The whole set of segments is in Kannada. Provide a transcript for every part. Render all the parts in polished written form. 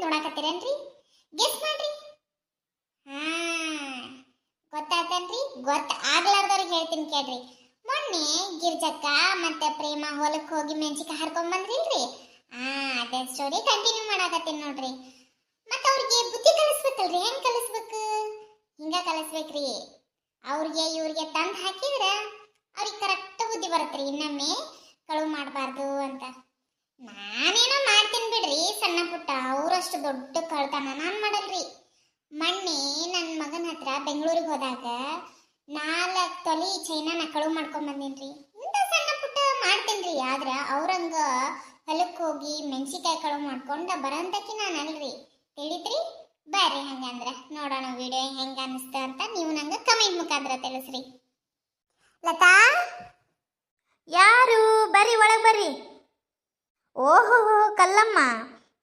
ನೋಡಾಕತ್ತೀರೇನ್ರಿ? ಗೆಸ್ ಮಾಡ್ರಿ. ಹಾ, ಗೊತ್ತಾತೇನ್ರಿ? ಆಗ್ಲಾರ್ದವ್ರಿಗೆ ಹೇಳ್ತೀನಿ ಕೇಳ್ರಿ. ಮೊನ್ನೆ ಗಿರ್ಜಕ್ಕ ಮತ್ತೆ ಪ್ರೇಮ ಹೊಲಕ್ಕೆ ಹೋಗಿ ಮೆಣಸಿನಕಾಯಿ ಹರ್ಕೊಂಡ್ ಬಂದ್ರಿಲ್ರಿ? ಅದೇ ಸ್ಟೋರಿ ಕಂಟಿನ್ಯೂ ಮಾಡಾಕತ್ತೀನಿ ನೋಡ್ರಿ. ಮತ್ತೆ ಅವ್ರಿಗೆ ಬುದ್ಧಿ ಕಲಿಸ್ಬೇಕಲ್ರಿ. ಹೆಂಗ್ ಕಲಿಸ್ಬೇಕು? ಹಿಂಗ ಕಲಿಸ್ಬೇಕ್ರಿ. ಅವ್ರಿಗೆ ಇವ್ರಿಗೆ ತಂದು ಹಾಕಿದ್ರೆ ಅವ್ರಿಗೆ ಕರೆಕ್ಟ್ ಬುದ್ಧಿ ಬರುತ್ತ್ರಿ. ಇನ್ನೊಮ್ಮೆ ಕಳುವು ಮಾಡಬಾರ್ದು ಅಂತ. ನಾನೇನೋ ಮಾಡ್ತೀನಿ ಬಿಡ್ರಿ ಸಣ್ಣ ಪುಟ್ಟ, ಅವರಷ್ಟು ದೊಡ್ಡ ಕಳ್ತನ ನಾನು ಮಾಡಲ್ರಿ. ಮೊನ್ನೆ ನನ್ನ ಮಗನ ಹತ್ರ ಬೆಂಗಳೂರಿಗೆ ಹೋದಾಗ 4 ತೊಲಿ ಚೈನಾನ ಕಳುವು ಮಾಡ್ಕೊಂಡ್ ಬಂದೀನ್ರಿ. ಇಂಥ ಸಣ್ಣ ಪುಟ್ಟ ಮಾಡ್ತೀನ್ರಿ. ಆದ್ರ ಅವ್ರಂಗ ಹೊಲಕ್ಕೆ ಹೋಗಿ ಮೆಣಸಿಕಾಯಿ ಕಳುವು ಮಾಡ್ಕೊಂಡ ಬರಂತಕಿ ನಾನು ಅಲ್ರಿ. ತಿಳಿದ್ರಿ? ಬರ್ರಿ ಹಂಗಂದ್ರ ನೋಡೋಣ ವಿಡಿಯೋ ಹೆಂಗ ಅನಿಸ್ತ ಅಂತ ನೀವು ನಂಗೆ ಕಮೆಂಟ್ ಮುಖಾಂತರ ತಿಳಿಸ್ರಿ. ಲತಾ, ಯಾರು? ಬರ್ರಿ ಒಳಗೆ ಬರ್ರಿ. ಓಹೋ ಕಲ್ಲಮ್ಮ,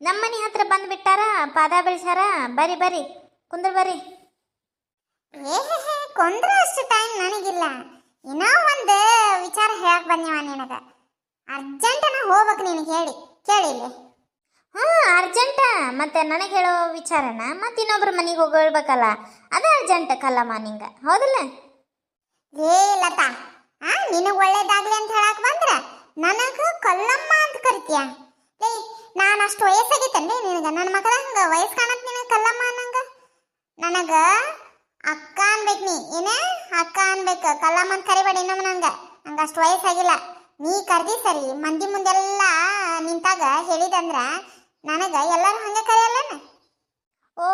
ನಮ್ಮನೆ ಹತ್ರ ಬಂದ್ಬಿಟ್ಟಾರ, ಪಾದ ಬೆಳ್ಸಾರ. ಬರ್ರಿ ಬರ್ರಿ, ಕುಂದ್ರ ಬರ್ರಿ. ಕೊಂದ್ರ ಅಷ್ಟು ಟೈಮ್ ನನಗಿಲ್ಲ. ಏನೋ ಒಂದು ವಿಚಾರ ಹೇಳಕ್ ಬಂದಿವ ನಿನಗ. ಅರ್ಜೆಂಟನ ಹೋಗ್ಬೇಕು ನಿನಗೆ. ಕೇಳಿಲ್ಲ? ಅರ್ಜೆಂಟ? ಮತ್ತೆ ನನಗೆ ಹೇಳೋ ವಿಚಾರನ ಮತ್ತೆ ಇನ್ನೊಬ್ರ ಮನೆಗೆ ಹೋಗ್ಬೇಕಲ್ಲ, ಅದು ಅರ್ಜೆಂಟ್ ಕಲ್ಲಮ್ಮ ನಿಂಗ, ಹೌದಲ್ಲ? ಏ ಲತಾ, ನಿನಗೆ ಒಳ್ಳೇದಾಗ್ಲಿ ಅಂತ ಹೇಳಕ್ ಬಂದ್ರ ನನಗ ಕಲ್ಲಮ್ಮ ಅಂತ ಕರಿತೀಯ? ಏ, ನಾನು ಅಷ್ಟು ವಯಸ್ಸಾಗಿತ್ತಂದ್ರೆ ನಿನಗ? ನನ್ನ ಮಗದಂಗ ವಯಸ್ಸು ಕಾಣತ್ ನಿನಗೆ ಕಲ್ಲಮ್ಮ ಅನ್ನಂಗ? ನನಗ ಅಕ್ಕ ಅನ್ಬೇಕು. ನೀ ಏನ ಅಕ್ಕ ಅನ್ಬೇಕು, ಕಲ್ಲಮ್ಮ ಅಂತ ಕರಿಬೇಡಿ ಇನ್ನೊಮ್ಮೆ. ನಂಗೆ ಅಷ್ಟು ವಯಸ್ಸಾಗಿಲ್ಲ. ನೀ ಕರ್ದಿ ಸರಿ, ಮಂದಿ ಮುಂದೆಲ್ಲ ನಿಂತಾಗ ಹೇಳಿದಂದ್ರ ನನಗ ಎಲ್ಲರೂ ಹಂಗೆ ಕರೆಯಲ್ಲ. ಓ,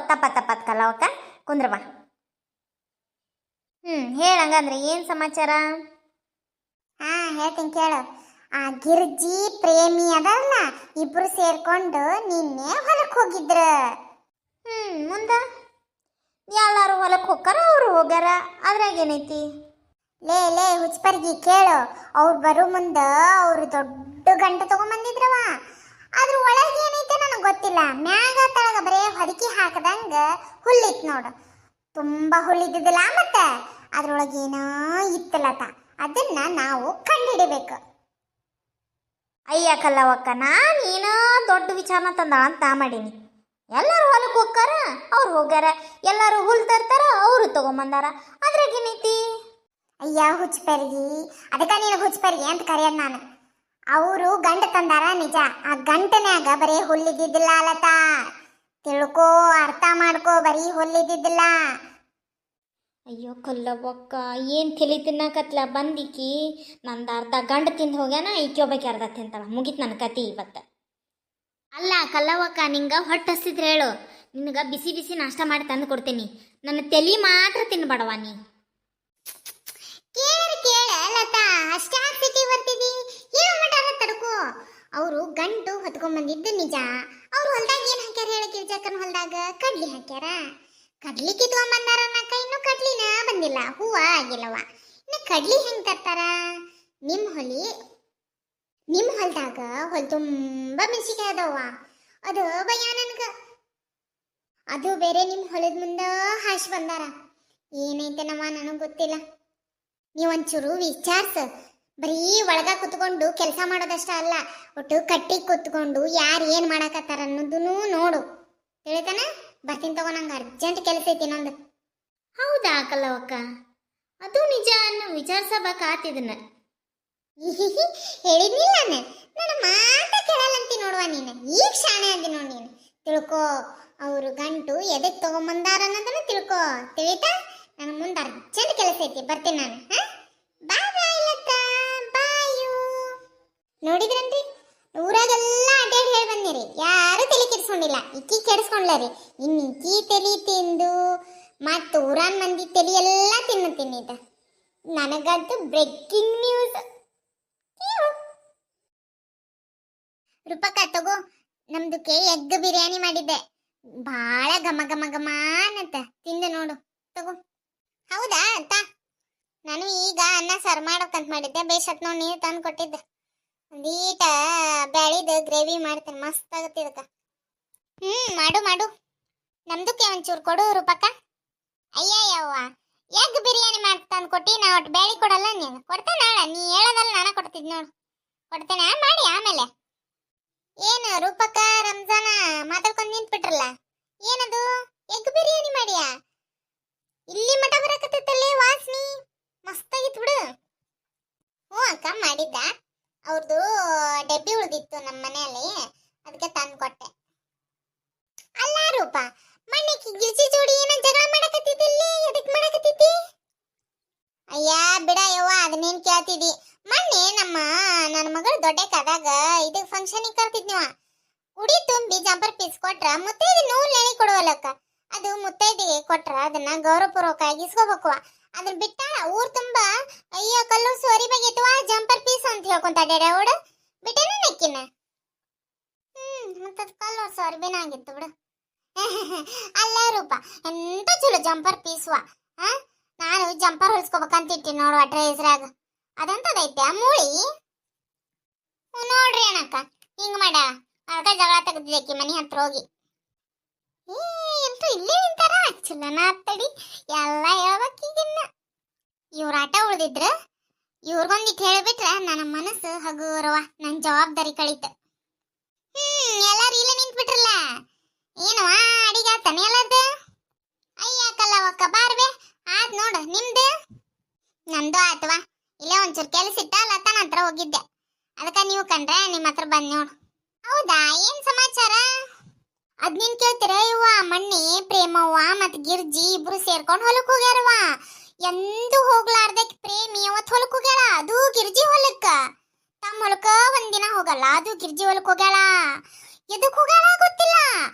ತಪ್ಪತ್ ಕಲ್ಲವಕ್ಕ, ಕುಂದ್ರಮ್ಮ. ಹೇಳಂಗಂದ್ರೆ ಏನು ಸಮಾಚಾರ? ಹೇಳ್ತೀನಿ ಕೇಳು. ಆ ಗಿರ್ಜಿ ಪ್ರೇಮಿ ಅದಲ್ಲ, ಇಬ್ರು ಸೇರ್ಕೊಂಡು ನಿನ್ನೆ ಹೊಲಕ್ಕೆ ಹೋಗಿದ್ರ. ಮುಂದ ಎಲ್ಲಾರು ಹೊಲಕ್ಕೆ ಹೋಗ್ತಾರ, ಅವ್ರು ಹೋಗ್ಯಾರ, ಅದ್ರಾಗ ಏನೈತಿ? ಲೇ ಹುಚ್ಚಪರ್ಗಿ ಕೇಳು. ಅವ್ರು ಬರೋ ಮುಂದ ಅವ್ರು ದೊಡ್ಡ ಗಂಟೆ ತಗೊಂಬಂದಿದ್ರವ. ಅದ್ರ ಒಳಗೆ ಏನೈತೆ ನನಗೆ ಗೊತ್ತಿಲ್ಲ. ಮ್ಯಾಗ ತಳಗ ಬರೇ ಹೊದಕಿ ಹಾಕದಂಗ ಹುಲ್ಲಿತ್ ನೋಡು. ತುಂಬಾ ಹುಲ್ಲಿದ್ದಿದ್ದಿಲ್ಲ. ಮತ್ತೆ ಅದ್ರೊಳಗೆ ಏನೋ ಇತ್ತಲತ. ಅದನ್ನ ನಾವು ಕಂಡುಹಿಡಿಬೇಕು. ಅಯ್ಯ ಕಲ್ಲವಕ್ಕ, ನಾನು ಏನೋ ದೊಡ್ಡ ವಿಚಾರನ ತಂದಾಳ ಅಂತ ಮಾಡೀನಿ. ಎಲ್ಲರೂ ಹೊಲಕ್ಕೆ ಹೋಗ್ತಾರ, ಅವ್ರು ಹೋಗ್ಯಾರ. ಎಲ್ಲರೂ ಹುಲ್ ತರ್ತಾರ, ಅವರು ತಗೊಂಬಂದಾರ, ಅದ್ರಾಗ ಏನೈತಿ? ಅಯ್ಯ ಹುಚ್ಚಪರ್ಗಿ, ಅದಕ್ಕ ನೀನು ಹುಚ್ಚಪರ್ಗಿ ಅಂತ ಕರೆಯೋದು ನಾನು. ಅವರು ಗಂಟು ತಂದಾರ ನಿಜ. ಆ ಗಂಟನ್ಯಾಗ ಬರೀ ಹುಲ್ಲಿದ್ದಿದ್ದಿಲ್ಲ ಅಲತಾ. ತಿಳ್ಕೋ, ಅರ್ಥ ಮಾಡ್ಕೋ, ಬರೀ ಹುಲ್ಲಿದ್ದಿದ್ದಿಲ್ಲ. ಅಯ್ಯೋ ಕಲ್ಲವ್ವಕ್ಕ, ಏನು ತಲೆ ತಿನ್ನಕತ್ಲ ಬಂದಿಕ್ಕಿ. ನಂದು ಅರ್ಧ ಗಂಡು ತಿಂದು ಹೋಗ್ಯಾನ, ಈಕಿ ಒಬ್ಬಾಕಿ ಅರ್ಧ ತಿಂತಾಳ. ಮುಗೀತು ನನ್ನ ಕತಿ ಇವತ್ತು. ಅಲ್ಲ ಕಲ್ಲವ್ವಕ್ಕ, ನಿಂಗೆ ಹೊಟ್ಟೆ ಹಸಿದ್ರೆ ಹೇಳು, ನಿನಗೆ ಬಿಸಿ ಬಿಸಿ ನಾಷ್ಟ ಮಾಡಿ ತಂದು ಕೊಡ್ತೀನಿ. ನನ್ನ ತಲೆ ಮಾತ್ರ ತಿನ್ಬೇಡವ ನೀ. ಕೇಳ ಲತಾ, ಅಷ್ಟೇ ಸಿಟಿ ಬರ್ತಿದಿ. ಏನು ಮಟಾರ ತಡ್ಕೋ. ಅವರು ಗಂಟು ಹೊತ್ಕೊಂಡ್ಬಂದಿದ್ದು ನಿಜ. ಅವ್ರು ಹೊಲ್ದಾಗ ಏನು ಹಾಕ್ಯಾರ ಹೇಳಿ? ಗಿರ್ಜಕ್ಕನ ಹೊಲ್ದಾಗ ಕಡ್ಲಿ ಹಾಕ್ಯಾರ. ಕಡ್ಲಿ ಕಿತ್ಕೊಂಡ್ಬಂದಾರ ಅನ್ನಕ ಇನ್ನೂ ಕಡ್ಲಿನ ಬಂದಿಲ್ಲ, ಹೂವ ಆಗಿಲ್ಲವ. ಇನ್ನು ಕಡ್ಲಿ ಹೆಂಗ್ ತರ್ತಾರ? ನಿಮ್ಮ ಹೊಲ್ದಾಗ ಹೊಲ್ ತುಂಬಾ ಮೆಣಸಿಕಾಯಿ ಅದಾವ. ಅದು ಭಯ ನನ್ಗ. ಅದು ಬೇರೆ ನಿಮ್ಮ ಹೊಲದ ಮುಂದ ಹಾಶಿ ಬಂದಾರ. ಏನೈತೆನವ ನನಗೆ ಗೊತ್ತಿಲ್ಲ. ನೀವೊಂಚೂರು ವಿಚಾರಿಸ. ಬರೀ ಒಳಗ ಕುತ್ಕೊಂಡು ಕೆಲಸ ಮಾಡೋದಷ್ಟ ಅಲ್ಲ, ಒಟ್ಟು ಕಟ್ಟಿ ಕುತ್ಕೊಂಡು ಯಾರು ಏನು ಮಾಡಾಕತ್ತಾರ ಅನ್ನೋದನ್ನು ನೋಡು. ತಿಳಿತಾನ? ಬರ್ತೀನಿ ತಗೋ, ನಂಗೆ ಅರ್ಜೆಂಟ್ ಕೆಲಸ ಐತಿ ಇನ್ನೊಂದು. ಹೌದಾ ಕಲ್ಲವಕ್ಕ? ಅದು ನಿಜ ಅನ್ನೋ ವಿಚಾರಿಸಬೇಕಾತಿದನ್ನ. ಹೇಳಿದ್ನಿಲ್ಲ ನನ್ನ ಮಾತ ಕೇಳಲ್ಲಂತಿ ನೋಡುವ ನೀನು. ಈಗ ಶಾಣೆ ಅಂದಿ ನೋಡಿ ನೀನು. ತಿಳ್ಕೋ, ಅವರು ಗಂಟು ಎದಕ್ಕೆ ತಗೊಂಬಂದಾರ ಅನ್ನೋದನ್ನ ತಿಳ್ಕೋ. ತಿಳಿತಾ? ನನ್ನ ಮುಂದೆ ಅರ್ಜೆಂಟ್ ಕೆಲಸ ಐತಿ, ಬರ್ತೀನಿ ನಾನು. ಬಾಯ್ ಲತಾ, ಬಾಯು. ನೋಡಿದ್ರನ್ರಿ, ಊರಾಗೆಲ್ಲ ಅಡ್ಡಾಡಿ ಹೇಳಿ ಬಂದಿರಿ, ಯಾರು ತಲೆ ಕೆಡಿಸ್ಕೊಂಡಿಲ್ಲ. ಇಕ್ಕಿ ಕೆಡಿಸ್ಕೊಂಡ್ಲರಿ. ಇನ್ನು ಇಕ್ಕಿ ತಲೆ ತಿಂದು ಮತ್ತು ಊರಾನ್ ಮಂದಿ ತಲೆ ಎಲ್ಲ ತಿನ್ನುತ್ತೀನಿ. ನನಗಂತೂ ಬ್ರೇಕಿಂಗ್ ನ್ಯೂಸ್. ರೂಪಕ್ಕ ತಗೋ, ನಮ್ದಕ್ಕೆ ಎಗ್ ಬಿರಿಯಾನಿ ಮಾಡಿದ್ದೆ. ಭಾಳ ಘಮ ಘಮ ಘಮ ಅಂತ ತಿಂದೆ ನೋಡು. ತಗೋ. ಹೌದಾ ಅಂತ ನಾನು ಈಗ ಅನ್ನ ಸಾರು ಮಾಡೋಕಂತ ಮಾಡಿದ್ದೆ. ಬೇಸತ್ ನೋಡಿ ನೀರು ತಂದು ಕೊಟ್ಟಿದ್ದೆ. ಒಂದೀಟ ಬ್ಯಾಳಿದ ಗ್ರೇವಿ ಮಾಡ್ತೇನೆ, ಮಸ್ತ್ ಆಗುತ್ತೆ ಇದಕ್ಕೆ. ಮಾಡು. ನಮ್ದಕ್ಕೆ ಒಂಚೂರು ಕೊಡು ರೂಪಕ್ಕ. ಅಯ್ಯಯ್ಯವ್ವ, ಎಗ್ ಬಿರಿಯಾನಿ ತಂದು ಕೊಟ್ಟು ನಾ ಒಟ್ಟು ಬ್ಯಾಳಿ ಕೊಡಲ್ಲ. ನೀನು ಕೊಡ್ತೇನೆ ನಾಳೆ. ನೀ ಹೇಳೋದಲ್ಲ ನಾನು ಕೊಡ್ತಿದ್ ನೋಡು. ಕೊಡ್ತೇನೆ ಮಾಡಿ ಆಮೇಲೆ. ಏನು ರೂಪಕ್ಕ, ರಂಜಾನ ಮಾತಾಡ್ಕೊಂಡು ನಿಂತ ಜಂಪರ್ ಪೀಸ್ ಕೊಟ್ರ ಮುತ್ತೈದೆ ನೂಲ್ ಎಳಿ ಕೊಡುವಲ್ಲಕ್ಕ. ಅದು ಮುತ್ತೈದೆಗೆ ಕೊಟ್ರ ಅದನ್ನ ಗೌರವಪೂರ್ವಕವಾಗಿ ಇಸ್ಕೋಬೇಕು. ಅದನ್ನ ಬಿಟ್ಟಾಳ ಊರ್ ತುಂಬಾ ಅಯ್ಯ ಕಲ್ಲು ಸೋರಿ ಬಗೆತ್ವಾ ಜಂಪರ್ ಪೀಸ್ ಅಂತ ಹೇಳ್ಕೊಂತ ಅಡ್ಯಾಡ ಅವಳು ಬಿಟ್ಟೇನ ನಕ್ಕಿನ. ಮತ್ತದ್ ಕಲ್ಲು ಸೋರಿ ಬೇನಾಗಿತ್ತು ಬಿಡು. ಅಲ್ಲ ರೂಪ ಎಂತ ಚಲೋ ಜಂಪರ್ ಪೀಸ್ವಾ. ನಾನು ಜಂಪರ್ ಹೊಲ್ಸ್ಕೋಬೇಕಂತ ಇಟ್ಟಿ ನೋಡುವ ಟ್ರೇಸ್ರಾಗ. ಅದಂತದೈತೆ ಮೂಳಿ ನೋಡ್ರಿ ಅಣ್ಣಕ್ಕ ಹಿಂಗ ಮಾಡ ಅದ ಜಗಳ ತೆಗ್ದಿದ್ದಕ್ಕೆ ಮನಿ ಹತ್ರ ಹೋಗಿ. ಎಂತೂ ಇಲ್ಲೇ ನಿಂತಾರ ಚಲನ ಅತ್ತಡಿ ಎಲ್ಲ ಹೇಳ್ಬೇಕೀಗಿನ್ನ. ಇವ್ರ ಆಟ ಉಳ್ದಿದ್ರ ಇವ್ರಿಗೊಂದಿಟ್ಟು ಹೇಳ್ಬಿಟ್ರ ನನ್ನ ಮನಸ್ಸು ಹಗುರವ, ನನ್ ಜವಾಬ್ದಾರಿ ಕಳೀತ. ಎಲ್ಲಾರು ಇಲ್ಲ ನಿಂತ್ಬಿಟ್ರಲ್ಲ ಏನವ ಅಡಿಗೆ ಆತಾನೆ ಎಲ್ಲದ. ಅಯ್ಯ ಕಲ್ಲವಕ್ಕ ಬಾರ್ಬೆ ಆತ್ ನೋಡು ನಿಮ್ದು. ನಂದು ಆತವಾ, ಇಲ್ಲೇ ಒಂಚೂರು ಕೆಲಸ ಇತ್ತ ಲತಾನ ಹತ್ರ ಹೋಗಿದ್ದೆ, ಅದಕ್ಕ ನೀವು ಕಂಡ್ರೆ ನಿಮ್ಮ ಹತ್ರ ಬಂದ್ ನೋಡು. ಹೌದಾ ಏನ್ ಸಮಾಚಾರ? ಅದ್ ನೀನ್ ಕೇಳ್ತೀರ ಇವ್ವ. ಮಣ್ಣಿ ಪ್ರೇಮವ್ವ ಮತ್ ಗಿರ್ಜಿ ಇಬ್ರು ಸೇರ್ಕೊಂಡ್ ಹೊಲಕ್ ಹೋಗ್ಯಾರವ. ಎಂದು ಹೋಗ್ಲಾರ್ದೆ ಪ್ರೇಮಿ ಅವತ್ ಹೊಲಕ್ ಹೋಗ್ಯಾಳ, ಅದು ಗಿರ್ಜಿ ಹೊಲಕ್ಕ. ತಮ್ಮ ಹೊಲಕ್ಕ ಒಂದಿನ ಹೋಗಲ್ಲ, ಅದು ಗಿರ್ಜಿ ಹೊಲಕ್ ಹೋಗ್ಯಾಳ. ಎದಕ್ ಹೋಗ್ಯಾಳ ಗೊತ್ತಿಲ್ಲ.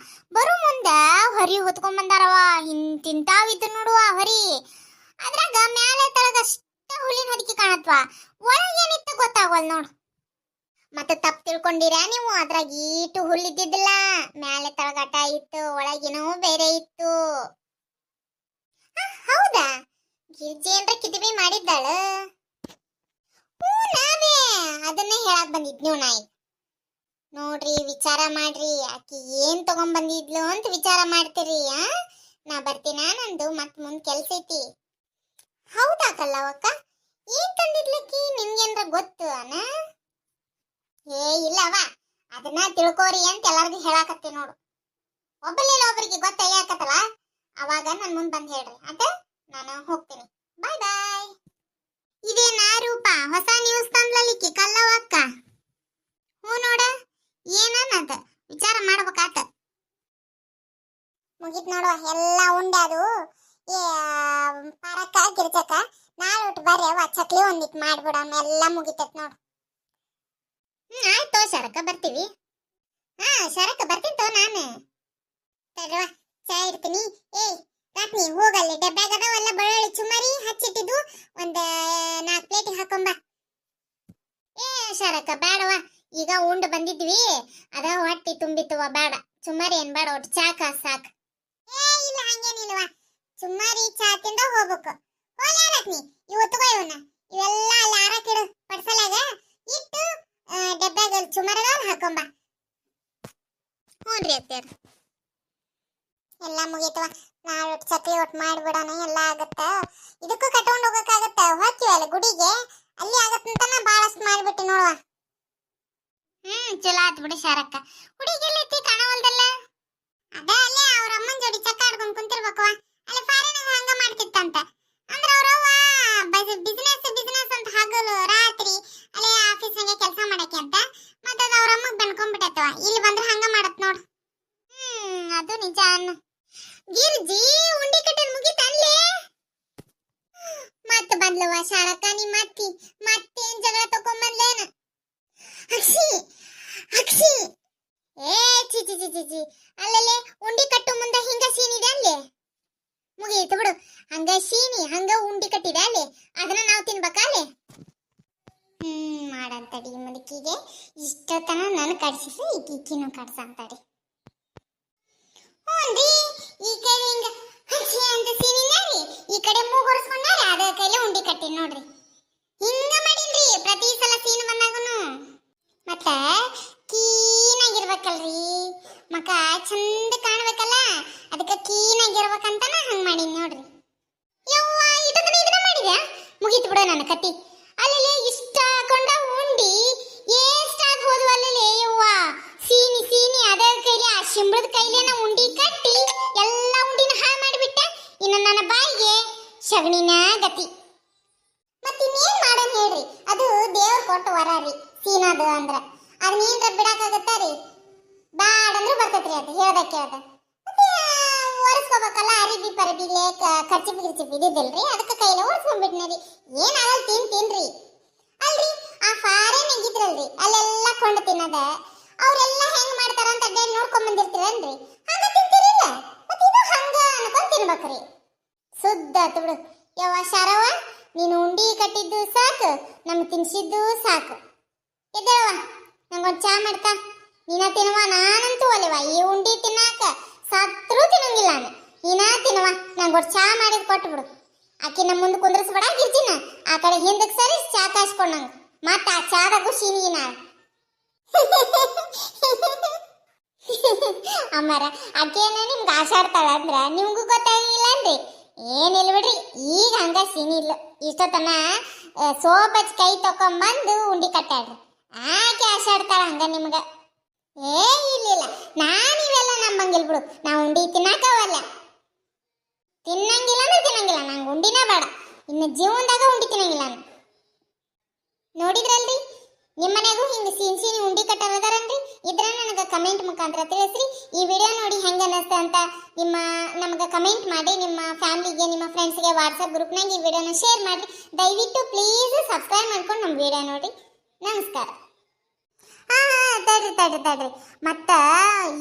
ಬರು ಮುಂದ ಹೊರಿ ಹೊತ್ಕೊಂಡ್ ಬಂದಾರವ. ತಿಂತಾವಿದ್ದು ನೋಡುವ ಹೊರಿ. ಅದ್ರಾಗ ಮ್ಯಾಲೆ ತಳಗಷ್ಟ ಹುಲ್ಲಿನ ಹೊದಿಕೆ ಕಾಣತ್ವ, ಒಳಗೇನಿತ್ತು ಗೊತ್ತಾಗವಲ್ ನೋಡು. ಮತ್ತೆ ತಪ್ಪು ತಿಳ್ಕೊಂಡಿರ ನೀವು, ಅದ್ರಾಗ ಈಟು ಹುಲ್ಲಿದ್ದಿದ್ದಿಲ್ಲ, ಮ್ಯಾಲೆ ತಳಗಟ ಇತ್ತು, ಒಳಗಿನೂ ಬೇರೆ ಇತ್ತು. ಹೌದಾ ಗಿರ್ಜಿ ಏನ್ರ ಕಿದಿಬಿ ಮಾಡಿದ್ದಾಳ? ನಾವೇ ಅದನ್ನ ಹೇಳಕ್ ಬಂದಿದ್ ನೀವು ನಾಯಿ. ನೋಡ್ರಿ ವಿಚಾರ ಮಾಡ್ರಿ, ಆಕಿ ಏನ್ ತಗೊಂಡ್ ಬಂದಿದ್ಲು ಅಂತ ವಿಚಾರ ಮಾಡ್ತೀರಿ. ನಾ ಬರ್ತೀನ, ನಂದು ಮತ್ ಮುಂದ್ ಕೆಲ್ಸ ಐತಿ. ಹೌದಾ ಕಲ್ಲವಕ್ಕ ಏನ್ ತಂದಿದ್ಲಕ್ಕಿ ನಿಮ್ಗೇನ್ರ ಗೊತ್ತು ಅನ? ಏ ಇಲ್ಲವ, ಅದನ್ನ ತಿಳ್ಕೋರಿ ಅಂತ ಎಲ್ಲಾರ್ಗು ಹೇಳಾಕತ್ತಿ ನೋಡು. ಒಬ್ಬಲಿಲ್ಲ ಒಬ್ಬರಿಗೆ ಗೊತ್ತಾಗತ್ತಲ್ಲ, ಅವಾಗ ನನ್ ಮುಂದ್ ಬಂದ್ ಹೇಳ್ರಿ ಅಂತ. ನಾನು ಹೋಗ್ತೀನಿ, ಬಾಯ್ ಬಾಯ್. ಇದೇನಾ ರೂಪ ಹೊಸ ನ್ಯೂಸ್ ತಂದ್ಲಿಕ್ಕಿ ಕಲ್ಲವಕ್ಕ? ಹ್ಞೂ ನೋಡ, ಏನನ್ನದ ವಿಚಾರ ಮಾಡ್ಬೇಕಾತ. ಮುಗಿತ್ ನೋಡುವ ಎಲ್ಲ ಉಂಡೆ ಅದು. ಏ ಪಾರಕ್ಕ ಗಿರ್ಜಕ್ಕ ನಾಳೆ ಒಟ್ಟು ಬರ್ರಿ ಅವ ಚಕ್ಲಿ ಒಂದಿಟ್ ಮಾಡ್ಬಿಡಮ್ಮ, ಎಲ್ಲ ಮುಗಿತತ್ ನೋಡು. ಆಯ್ತು ಶರಕ ಬರ್ತೀವಿ. ಶರಕ ಬರ್ತೀನಿ ತೋ ನಾನು. ತಡ್ರವ ಚಾ ಇಡ್ತೀನಿ. ಏ ರಾತ್ನಿ ಹೋಗಲ್ಲಿ ಡಬ್ಬ್ಯಾಗ ಅದಾವಲ್ಲ ಬೆಳ್ಳುಳ್ಳಿ ಚುಮ್ಮರಿ ಹಚ್ಚಿಟ್ಟಿದ್ದು ಒಂದ್ 4 ಪ್ಲೇಟಿಗೆ ಹಾಕೊಂಬ. ಏ ಶರಕ ಬೇಡವ, ಈಗ ಉಂಡು ಬಂದಿದ್ವಿ, ಅದ ಹೊಟ್ಟಿ ತುಂಬಿತ್ತವ, ಬೇಡ ಚುಮ್ಮರಿ ಏನ್ ಬೇಡ, ಒಟ್ಟು ಚಾ ಕಾಸ್ ಸಾಕು. ಏ ಇಲ್ಲ ಹಂಗೇನಿಲ್ವಾ, ಚುಮ್ಮರಿ ಚಾ ತಿಂದ ಹೋಗ್ಬೇಕು. ಹೋಗ್ಲಾ ರಾತ್ನಿ ಇವತ್ತು ಇವನ್ನ ಇವೆಲ್ಲ ಅಲ್ಲಿ ಆರಕಿಡು ಪಡ್ಸಲಾಗ ಇಟ್ಟು ಡಬ್ಬ್ಯಾಗ ಚುಮ್ಮರಗ ಹಾಕೊಂಬ. ಹ್ಞೂನ್ರಿ ಅತ್ಯಾರ ಎಲ್ಲ ಮುಗೀತವ. ನಾಳೆ ಚಕ್ಲಿ ಒಟ್ಟು ಮಾಡ್ಬಿಡೋಣ, ಎಲ್ಲ ಆಗತ್ತ. ಇದಕ್ಕೂ ಕಟ್ಕೊಂಡು ಹೋಗಕ್ಕಾಗತ್ತ, ಹೋಗ್ತೀವಲ್ಲ ಗುಡಿಗೆ, ಅಲ್ಲಿ ಆಗತ್ತಂತ ಬಾಳಷ್ಟು ಮಾಡ್ಬಿಟ್ಟು ನೋಡುವ. ಚಲೋ ಆತ್ ಬಿಡು ಶಾರಕ್ಕ. ಹುಡುಗಿಲ್ಲೈತಿ ಕಾಣವಲ್ದಲ್ಲ? ಅದ ಅಲ್ಲೇ ಅವ್ರ ಅಮ್ಮನ ಜೋಡಿ ಚಕ್ಕ ಆಡ್ಕೊಂಡ್ ಕುಂತಿರ್ಬೇಕವ. ಅಲ್ಲಿ ಫಾರಿನ್ ಹಂಗ ಮಾಡ್ತಿತ್ತಂತ. ಅಂದ್ರ ಅವ್ರವ್ವ ಬಿಸಿನೆಸ್ ಅಂತ ಹಗಲು ರಾತ್ರಿ ಅಲ್ಲೇ ಆಫೀಸ್ ಹಂಗೆ ಕೆಲಸ ಮಾಡಕ್ಕೆ ಅಂತ. ಮತ್ತ ಅದ ಅವ್ರ ಅಮ್ಮಗ್ ಬಂದ್ಕೊಂಡ್ಬಿಟ್ಟೈತವ, ಇಲ್ಲಿ ಬಂದ್ರೆ ಹಂಗ ಮಾಡತ್ ನೋಡು. ಅದು ನಿಜ ಅನ್ನು. ಗಿರ್ಜಿ ಉಂಡಿ ಕಟ್ಟನ್ ಮುಗಿತನ್ಲೇ? ಮತ್ತ ಬಂದ್ಲವ ಶಾರಕ್ಕ ನಿಮ್ಮ ಅತ್ತಿ, ಮತ್ತೇನ್ ಜಗಳ ತಕೊಂಬಂದ್ಲೇನ? ಅಕ್ಷಿ ಅಕ್ಷಿ ಏ ಚಿ ಚಿ ಚಿ ಚಿ ಅಲ್ಲಲ್ಲೇ ಉಂಡಿ ಕಟ್ಟು ಮುಂದೆ ಹಿಂಗ ಸೀನಿದೆ ಅಲ್ಲೇ. ಮುಗಿಯಿತು ಬಿಡು, ಹಂಗ ಸೀನಿ ಹಂಗ ಉಂಡಿ ಕಟ್ಟಿದೆ ಅಲ್ಲೇ, ಅದನ್ನ ನಾವು ತಿನ್ಬೇಕಲ್ಲೇ. ಮಾಡಂತಡಿ ಮುದುಕಿಗೆ ಇಷ್ಟತನ ನಾನು ಕಡ್ಸಿಸಿ ಈಕಿನೂ ಕಡ್ಸಂತಡಿ. ಹ್ಞೂನ್ರಿ, ಈ ಕಡೆ ಹಿಂಗ ಹಚ್ಚಿ ಅಂತ ಸೀನಿನಾರಿ, ಈ ಕಡೆ ಮೂಗೊರ್ಸ್ಕೊಂಡಾರಿ, ಅದ ಕೈಲೇ ಉಂಡಿ ಕಟ್ಟಿ ನೋಡ್ರಿ. ಹಿಂಗ ಮಾಡಿನ್ರಿ ಪ್ರತಿ ಸಲ ಸೀನ್ ಬಂದಾಗನು. ಮತ್ತ ಕೀನಾಗಿರ್ಬೇಕಲ್ರಿ, ಮಕ ಚಂದ ಕಾಣ್ಬೇಕಲ್ಲ, ಅದಕ್ಕೆ ಕೀನಾಗಿರ್ಬೇಕಂತಾನ ಹಂಗ ಮಾಡೀನಿ ನೋಡ್ರಿ. ಯವ್ವ ಇದನ್ನ ಮಾಡಿದ್ಯಾ? ಮುಗೀತು ಬಿಡು ನನ್ನ ಕತಿ. ಅಲ್ಲೇ ಇಷ್ಟ ಹಾಕೊಂಡ ಉಂಡಿ ಎಷ್ಟಾಗಿ ಹೋದ್ವು ಅಲ್ಲೇ. ಯವ್ವ ಸೀನಿ ಸೀನಿ ಅದ ಕೈಲಿ ಆ ಶಿಮ್ರದ ಕೈಲೇನ ಉಂಡಿ ಕಟ್ಟಿ ಎಲ್ಲ ಉಂಡಿನ ಹಾಳು ಮಾಡಿಬಿಟ್ಟ. ಇನ್ನು ನನ್ನ ಬಾಯಿಗೆ ಶಗಣಿನ ಗತಿ. ಮತ್ತಿನ್ನೇನ್ ಮಾಡೋಣ ಹೇಳ್ರಿ, ಅದು ದೇವ್ರ ಕೊಟ್ಟು ವರ ರೀ ಸೀನದು ಅಂದ್ರ. ಅದನ್ನೇನ್ರ ಬಿಡಾಕಾಗತ್ತ ರೀ? ಬ್ಯಾಡಂದ್ರೂ ಬರ್ತೈತ್ರಿ, ಅದು ಹೇಳ್ದಕ್ಕೆ ಅದ. ಮತ್ತೆ ಒರೆಸ್ಕೋಬೇಕಲ್ಲ, ಅರಿಬಿ ಪರಬಿಲೆ ಖರ್ಚಿಪಿ ಇದ್ದಿದ್ದಿಲ್ರಿ, ಅದಕ್ಕೆ ಕೈಲ ಒರೆಸ್ಕೊಂಡ್ಬಿಟ್ನರಿ. ಏನಾಗಲ್ಲ ತಿನ್ರಿ. ಅಲ್ರಿ ಆ ಫಾರೇನ್ ಆಗಿದ್ರಲ್ರಿ ಅಲ್ಲೆಲ್ಲ ಕೊಂಡು ತಿನ್ನದ, ಅವ್ರೆಲ್ಲ ಹೆಂಗ್ ಮಾಡ್ತಾರ ಅಂತ ನೋಡ್ಕೊಂಡ್ ಬಂದಿರ್ತೀರನ್ರಿ ಹಂಗ ತಿಂತೀರಿಲ್ಲ ಮತ್ತೆ ಇದು ಹಂಗ ಅನ್ಕೊಂಡ್ ತಿನ್ಬೇಕ್ರಿ ಸುದ್ದ ಆತು ಬಿಡು ಯವ್ವ ಶಾರವ್ವ ನೀನು ಉಂಡಿ ಕಟ್ಟಿದ್ದು ಸಾಕು ನಮ್ಗೆ ತಿನ್ಸಿದ್ದು ಸಾಕು ಎದ್ದೇಳವ್ವ ನಂಗೊಂದು ಚಾ ಮಾಡ್ತಾ ನೀನ ತಿನ್ನುವ ನಾನಂತೂ ಒಲೆವ ಈ ಉಂಡಿ ತಿನ್ನಾಕ ಸತ್ರೂ ತಿನ್ನಂಗಿಲ್ಲ ನಾನು ನೀನ ತಿನ್ನುವ ನಂಗೊಂದು ಚಾ ಮಾಡಿದ್ ಕೊಟ್ಟು ಬಿಡು ಆಕಿ ನಮ್ಮ ಮುಂದೆ ಕುಂದ್ರಿಸ್ಬೇಡ ಗಿರ್ಜಿನ ಆ ಕಡೆ ಹಿಂದಕ್ಕೆ ಸರಿ ಚಾ ಕಾಯಿಸ್ಕೊಂಡಂಗ ಮತ್ತ ಆ ಚಾದಾಗೂ ಶೀನಿ ನಾ ಅಮ್ಮಾರ ಆಕೇನ ನಿಮ್ಗೆ ಆಶಾಡ್ತಾಳ ಅಂದ್ರ ನಿಮ್ಗೂ ಗೊತ್ತಾಗಿಲ್ಲ ಅನ್ರಿ ಏನಿಲ್ಲ ಬಿಡ್ರಿ ಈಗ ಹಂಗ ಸೀನಿ ಇಲ್ಲ ಇಷ್ಟೊತ್ತನ ಸೋಪ್ ಹಚ್ಚಿ ಕೈ ತಕೊಂಬಂದು ಉಂಡಿ ಕಟ್ಟಾಡ್ರಿ ಆಕೆ ಆಶಾಡ್ತಾಳ ಹಂಗ ನಿಮ್ಗ ಏ ಇಲ್ಲ ನಾನು ಇವೆಲ್ಲ ನಮ್ಮಂಗಿಲ್ ಬಿಡು ನಾ ಉಂಡಿ ತಿನ್ನಾಕವಲ್ಲ ತಿನ್ನಂಗಿಲ್ಲ ಅಂದ್ರೆ ತಿನ್ನಂಗಿಲ್ಲ ನಂಗೆ ಉಂಡಿನ ಬೇಡ ಇನ್ನು ಜೀವನದಾಗ ಉಂಡಿ ತಿನ್ನಂಗಿಲ್ಲ ನಾನು ನೋಡಿದ್ರಲ್ರಿ ನಿಮ್ಮ ಮನೆಗೂ ಹಿಂಗೆ ಸೀನಿ ಉಂಡಿ ಕಟ್ಟೋರು ಅದಾರನ್ರಿ ಇದ್ರ ನನಗೆ ಕಮೆಂಟ್ ಮುಖಾಂತರ ತಿಳಿಸ್ರಿ ಈ ವಿಡಿಯೋ ನೋಡಿ ಹೆಂಗೆ ಅನ್ನಿಸ್ತೆ ಅಂತ ನಮಗೆ ಕಮೆಂಟ್ ಮಾಡಿ ನಿಮ್ಮ ಫ್ಯಾಮಿಲಿಗೆ ನಿಮ್ಮ ಫ್ರೆಂಡ್ಸ್ಗೆ ವಾಟ್ಸಪ್ ಗ್ರೂಪ್ನಾಗ ಈ ವಿಡಿಯೋನ ಶೇರ್ ಮಾಡಿ ದಯವಿಟ್ಟು ಪ್ಲೀಸ್ ಸಬ್ಸ್ಕ್ರೈಬ್ ಮಾಡ್ಕೊಂಡು ನಮ್ಮ ವಿಡಿಯೋ ನೋಡಿ ನಮಸ್ಕಾರ ತಡ್ರಿ ಮತ್ತ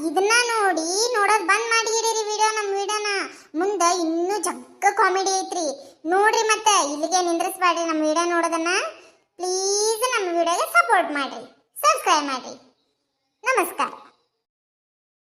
ಇದನ್ನ ನೋಡೋದು ಬಂದ್ ಮಾಡಿಡಿರಿ ನಮ್ಮ ವಿಡಿಯೋನ ಮುಂದೆ ಇನ್ನೂ ಜಗ್ಗ ಕಾಮಿಡಿ ಐತ್ರಿ ನೋಡ್ರಿ ಮತ್ತೆ ಇಲ್ಲಿಗೆ ನಿಂದ್ರಿಸ್ಬೇಡ್ರಿ ನಮ್ಮ ವಿಡಿಯೋ ನೋಡೋದನ್ನ ಪ್ಲೀಸ್ ನಮ್ಮ ವಿಡಿಯೋಗೆ ಸಪೋರ್ಟ್ ಮಾಡ್ರಿ ಸಬ್ಸ್ಕ್ರೈಬ್ ಮಾಡ್ರಿ ನಮಸ್ಕಾರ